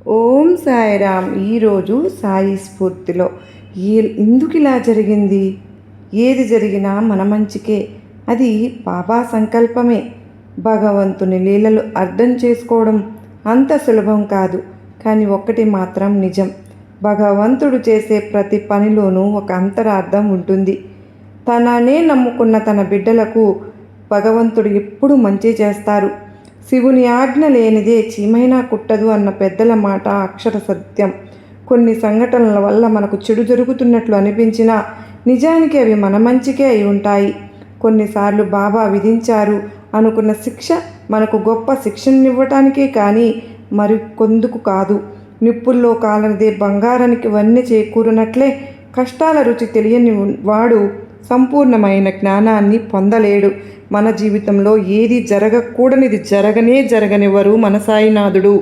ఓం సాయిరామ్. ఈరోజు సాయి స్ఫూర్తిలో ఎందుకు ఇలా జరిగింది? ఏది జరిగినా మన మంచికే. అది బాబా సంకల్పమే. భగవంతుని లీలలు అర్థం చేసుకోవడం అంత సులభం కాదు. కానీ ఒక్కటి మాత్రం నిజం, భగవంతుడు చేసే ప్రతి పనిలోనూ ఒక అంతరార్థం ఉంటుంది. తననే నమ్ముకున్న తన బిడ్డలకు భగవంతుడు ఎప్పుడు మంచి చేస్తారు. శివుని ఆజ్ఞ లేనిదే చీమైనా కుట్టదు అన్న పెద్దల మాట అక్షర సత్యం. కొన్ని సంఘటనల వల్ల మనకు చెడు జరుగుతున్నట్లు అనిపించినా నిజానికి అవి మన మంచికే అయి ఉంటాయి. కొన్నిసార్లు బాబా విధించారు అనుకున్న శిక్ష మనకు గొప్ప శిక్షణనివ్వటానికే కానీ మరికొందుకు కాదు. నిప్పుల్లో కాలనిదే బంగారానికి వన్నె చేకూరినట్లే కష్టాల రుచి తెలియని వాడు సంపూర్ణమైన జ్ఞానాన్ని పొందలేడు. మన జీవితంలో ఏది జరగకూడనిది జరగనివ్వరు మన సాయినాథుడు.